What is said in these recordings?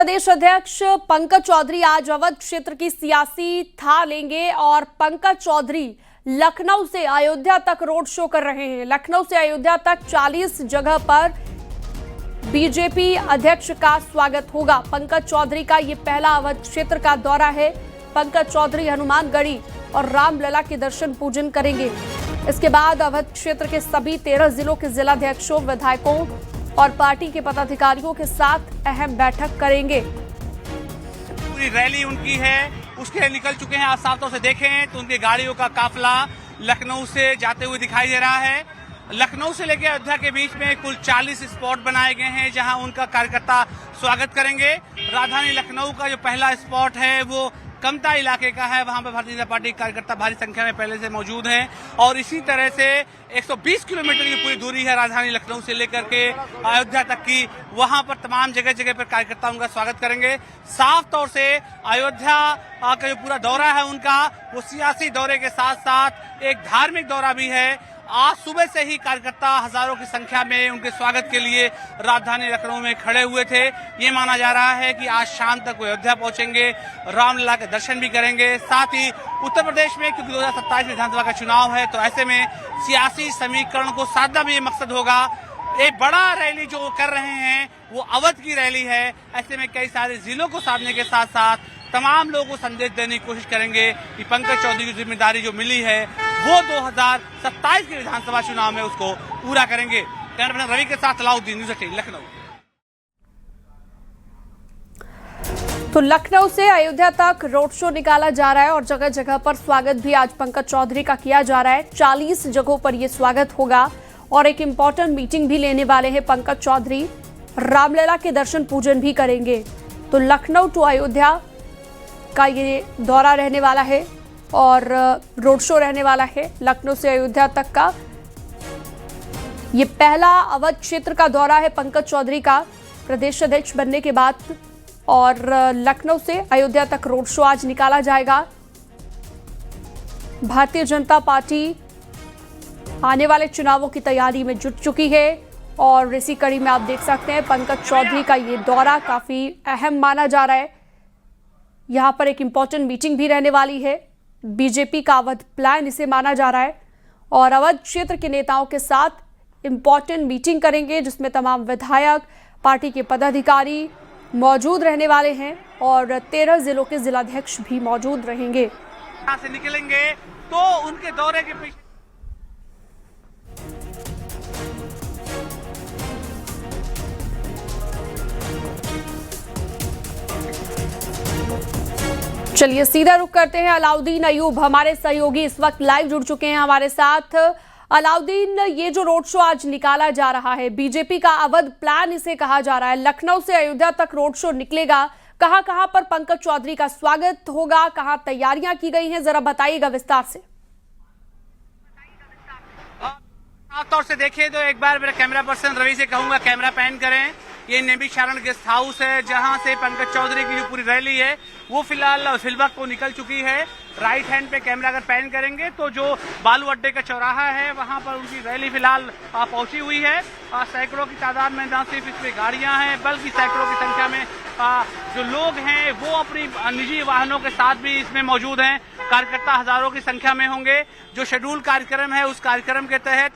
प्रदेश अध्यक्ष पंकज चौधरी आज अवध क्षेत्र की सियासी था लेंगे और पंकज चौधरी लखनऊ से अयोध्या तक रोड शो कर रहे हैं। लखनऊ से अयोध्या तक 40 जगह पर बीजेपी अध्यक्ष का स्वागत होगा। पंकज चौधरी का ये पहला अवध क्षेत्र का दौरा है। पंकज चौधरी हनुमानगढ़ी और रामलला के दर्शन पूजन करेंगे। इसके बाद अवध क्षेत्र के सभी 13 जिलों के जिलाध्यक्षों, विधायकों और पार्टी के पदाधिकारियों के साथ अहम बैठक करेंगे। पूरी रैली उनकी है, उसके निकल चुके हैं। आप साफ तौर से देखें तो उनकी गाड़ियों का काफिला लखनऊ से जाते हुए दिखाई दे रहा है। लखनऊ से लेकर अयोध्या के बीच में कुल 40 स्पॉट बनाए गए हैं जहां उनका कार्यकर्ता स्वागत करेंगे। राजधानी लखनऊ का जो पहला स्पॉट है वो कमता इलाके का है। वहां पर भारतीय जनता पार्टी कार्यकर्ता भारी संख्या में पहले से मौजूद हैं और इसी तरह से 120 किलोमीटर की पूरी दूरी है राजधानी लखनऊ से लेकर के अयोध्या तक की। वहां पर तमाम जगह जगह पर कार्यकर्ता उनका स्वागत करेंगे। साफ तौर से अयोध्या का जो पूरा दौरा है उनका, वो सियासी दौरे के साथ साथ एक धार्मिक दौरा भी है। आज सुबह से ही कार्यकर्ता हजारों की संख्या में उनके स्वागत के लिए राजधानी लखनऊ में खड़े हुए थे। ये माना जा रहा है कि आज शाम तक वो अयोध्या पहुंचेंगे, रामलला के दर्शन भी करेंगे। साथ ही उत्तर प्रदेश में क्योंकि 2027 विधानसभा का चुनाव है तो ऐसे में सियासी समीकरण को साधना भी ये मकसद होगा। एक बड़ा रैली जो कर रहे हैं वो अवध की रैली है। ऐसे में कई सारे जिलों को साधने के साथ साथ तमाम लोगों को संदेश देने की कोशिश करेंगे कि पंकज चौधरी की जिम्मेदारी जो मिली है वो 2027 के विधानसभा चुनाव में उसको पूरा करेंगे। रवि के साथ अलाउद्दीन, न्यूज़ 18 लखनऊ। तो लखनऊ से अयोध्या तक रोड शो निकाला जा रहा है और जगह जगह पर स्वागत भी आज पंकज चौधरी का किया जा रहा है। 40 जगहों पर यह स्वागत होगा और एक इम्पोर्टेंट मीटिंग भी लेने वाले हैं पंकज चौधरी। रामलला के दर्शन पूजन भी करेंगे। तो लखनऊ टू अयोध्या का ये दौरा रहने वाला है और रोड शो रहने वाला है। लखनऊ से अयोध्या तक का ये पहला अवध क्षेत्र का दौरा है पंकज चौधरी का प्रदेश अध्यक्ष बनने के बाद। और लखनऊ से अयोध्या तक रोड शो आज निकाला जाएगा। भारतीय जनता पार्टी आने वाले चुनावों की तैयारी में जुट चुकी है और इसी कड़ी में आप देख सकते हैं पंकज चौधरी का ये दौरा काफी अहम माना जा रहा है। यहाँ पर एक इम्पॉर्टेंट मीटिंग भी रहने वाली है। बीजेपी का अवध प्लान इसे माना जा रहा है और अवध क्षेत्र के नेताओं के साथ इम्पॉर्टेंट मीटिंग करेंगे जिसमें तमाम विधायक, पार्टी के पदाधिकारी मौजूद रहने वाले हैं और 13 जिलों के जिलाध्यक्ष भी मौजूद रहेंगे। यहाँ से निकलेंगे तो उनके दौरे के पीछे चलिए सीधा रुख करते हैं। अलाउद्दीन अयूब हमारे सहयोगी इस वक्त लाइव जुड़ चुके हैं हमारे साथ। अलाउद्दीन, ये जो रोड शो आज निकाला जा रहा है, बीजेपी का अवध प्लान इसे कहा जा रहा है, लखनऊ से अयोध्या तक रोड शो निकलेगा। कहां कहां पर पंकज चौधरी का स्वागत होगा, कहां तैयारियां की गई हैं, जरा बताइएगा विस्तार से। साफ तौर से देखें तो एक बार मेरे कैमरा पर्सन रवि से कहूंगा कैमरा पैन करें। ये नेमिषारण गेस्ट हाउस है जहां से पंकज चौधरी की जो पूरी रैली है वो फिलहाल फिलवक्त को निकल चुकी है। राइट हैंड पे कैमरा अगर पैन करेंगे तो जो बालू अड्डे का चौराहा है वहां पर उनकी रैली फिलहाल पहुंची हुई है। सैकड़ों की तादाद में न सिर्फ इसमें गाड़ियां हैं बल्कि सैकड़ों की संख्या में जो लोग हैं वो अपनी निजी वाहनों के साथ भी इसमें मौजूद हैं। कार्यकर्ता हजारों की संख्या में होंगे। जो शेड्यूल कार्यक्रम है उस कार्यक्रम के तहत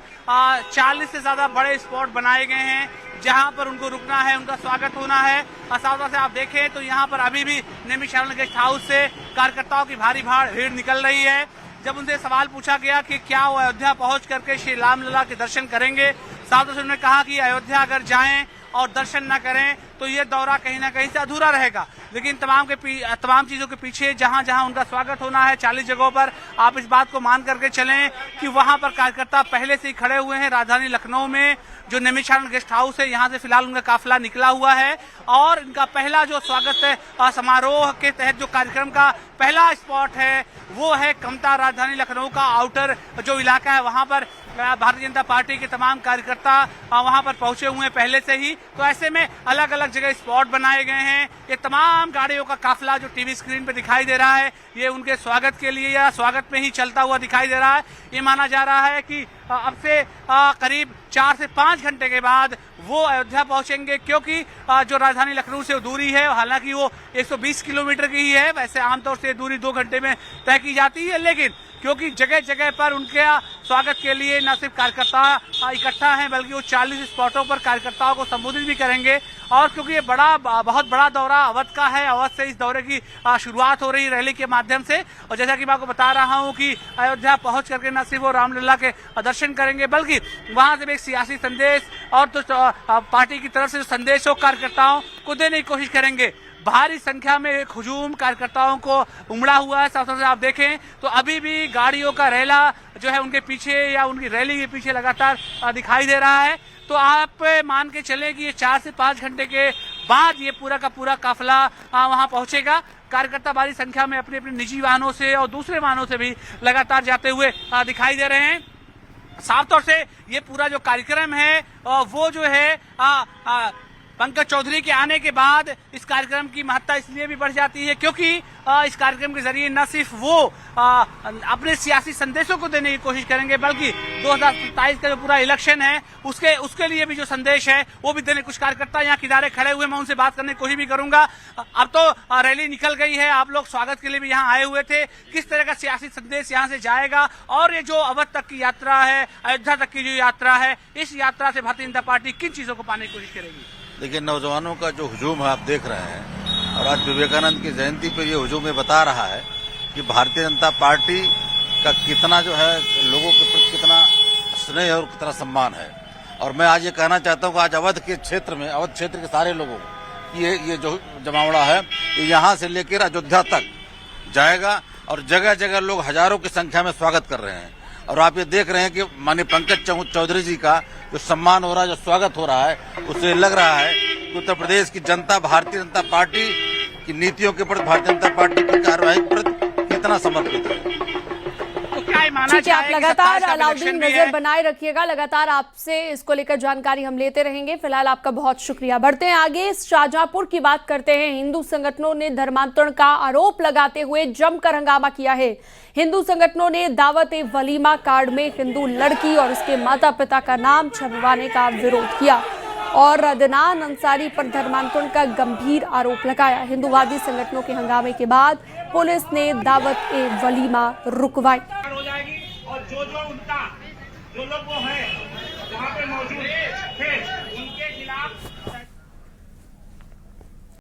40 से ज्यादा बड़े स्पॉट बनाए गए हैं जहां पर उनको रुकना है, उनका स्वागत होना है। साफ तौर से आप देखें तो यहाँ पर अभी भी नेमिषारण गेस्ट हाउस से कार्यकर्ताओं की भारी भीड़ निकल रही है। जब उनसे सवाल पूछा गया कि क्या वो अयोध्या पहुंच करके श्री रामलला के दर्शन करेंगे, साफ तौर से उन्होंने कहा कि अयोध्या अगर जाएं और दर्शन न करें तो ये दौरा कहीं ना कहीं से अधूरा रहेगा। लेकिन तमाम चीजों के पीछे जहां जहां उनका स्वागत होना है 40 जगहों पर, आप इस बात को मान करके चलें कि वहां पर कार्यकर्ता पहले से ही खड़े हुए हैं। राजधानी लखनऊ में जो नेमिषारण गेस्ट हाउस है यहाँ से फिलहाल उनका काफिला निकला हुआ है और इनका पहला जो स्वागत समारोह के तहत जो कार्यक्रम का पहला स्पॉट है वो है कमता। राजधानी लखनऊ का आउटर जो इलाका है वहां पर भारतीय जनता पार्टी के तमाम कार्यकर्ता वहां पर पहुंचे हुए हैं पहले से ही। तो ऐसे में अलग अलग जगह स्पॉट बनाए गए हैं। ये तमाम गाड़ियों का काफिला जो टीवी स्क्रीन पे दिखाई दे रहा है ये उनके स्वागत के लिए या स्वागत में ही चलता हुआ दिखाई दे रहा है। ये माना जा रहा है कि अब से करीब 4 से 5 घंटे के बाद वो अयोध्या पहुंचेंगे, क्योंकि जो राजधानी लखनऊ से दूरी है, हालांकि वो 120 किलोमीटर की ही है। वैसे आमतौर से दूरी 2 घंटे में तय की जाती है, लेकिन क्योंकि जगह जगह पर उनके स्वागत के लिए न सिर्फ कार्यकर्ता इकट्ठा हैं, बल्कि वो 40 स्पॉटों पर कार्यकर्ताओं को संबोधित भी करेंगे। और क्योंकि ये बहुत बड़ा दौरा अवध का है, अवध से इस दौरे की शुरुआत हो रही है रैली के माध्यम से। और जैसा कि मैं आपको बता रहा हूं कि अयोध्या पहुंच करके न सिर्फ वो रामलला के दर्शन करेंगे, बल्कि वहां से भी एक सियासी संदेश और तो पार्टी की तरफ से जो संदेश हो कार्यकर्ताओं को देने की कोशिश करेंगे। भारी संख्या में एक हुजूम कार्यकर्ताओं को उमड़ा हुआ है। साथ साथ आप देखें तो अभी भी गाड़ियों का रैला जो है उनके पीछे या उनकी रैली के पीछे लगातार दिखाई दे रहा है। तो आप मान के चलें कि ये 4 से 5 घंटे के बाद ये पूरा का पूरा काफिला वहां पहुंचेगा। कार्यकर्ता भारी संख्या में अपने अपने निजी वाहनों से और दूसरे वाहनों से भी लगातार जाते हुए दिखाई दे रहे हैं। साफ तौर से ये पूरा जो कार्यक्रम है वो जो है पंकज चौधरी के आने के बाद इस कार्यक्रम की महत्ता इसलिए भी बढ़ जाती है, क्योंकि इस कार्यक्रम के जरिए न सिर्फ वो अपने सियासी संदेशों को देने की कोशिश करेंगे, बल्कि 2027 का जो पूरा इलेक्शन है उसके लिए भी जो संदेश है वो भी देने। कुछ कार्यकर्ता यहाँ किनारे खड़े हुए, मैं उनसे बात करने की कोशिश भी करूंगा। अब तो रैली निकल गई है, आप लोग स्वागत के लिए भी यहाँ आए हुए थे। किस तरह का सियासी संदेश यहाँ से जाएगा और ये जो अवध तक की यात्रा है, अयोध्या तक की जो यात्रा है, इस यात्रा से भारतीय जनता पार्टी किन चीजों को पाने की कोशिश करेगी? देखिए, नौजवानों का जो हुजूम है आप देख रहे हैं, और आज विवेकानंद की जयंती पर ये हुजूम बता रहा है कि भारतीय जनता पार्टी का कितना जो है लोगों के प्रति कितना स्नेह और कितना सम्मान है। और मैं आज ये कहना चाहता हूँ कि आज अवध के क्षेत्र में, अवध क्षेत्र के सारे लोगों को ये जो जमावड़ा है ये यहाँ से लेकर अयोध्या तक जाएगा और जगह जगह लोग हजारों की संख्या में स्वागत कर रहे हैं। और आप ये देख रहे हैं कि माननीय पंकज चौधरी जी का जो सम्मान हो रहा है, जो स्वागत हो रहा है, उससे लग रहा है कि उत्तर प्रदेश की जनता भारतीय जनता पार्टी की नीतियों के प्रति, भारतीय जनता पार्टी की कार्यवाही के प्रति कितना समर्पित है। ठीक है, आप लगातार अलाउद्दीन नजर बनाए रखिएगा, लगातार आपसे इसको लेकर जानकारी हम लेते रहेंगे। फिलहाल आपका बहुत शुक्रिया। बढ़ते हैं आगे, शाहजहांपुर की बात करते हैं। हिंदू संगठनों ने धर्मांतरण का आरोप लगाते हुए जमकर हंगामा किया है। हिंदू संगठनों ने दावत-ए-वलीमा कार्ड में हिंदू लड़की और उसके माता पिता का नाम छपवाने का विरोध किया और अदनान अंसारी पर धर्मांतरण का गंभीर आरोप लगाया। हिंदूवादी संगठनों के हंगामे के बाद पुलिस ने दावत-ए-वलीमा रुकवाई। और जो उनका जो लोग वो है वहाँ पे मौजूद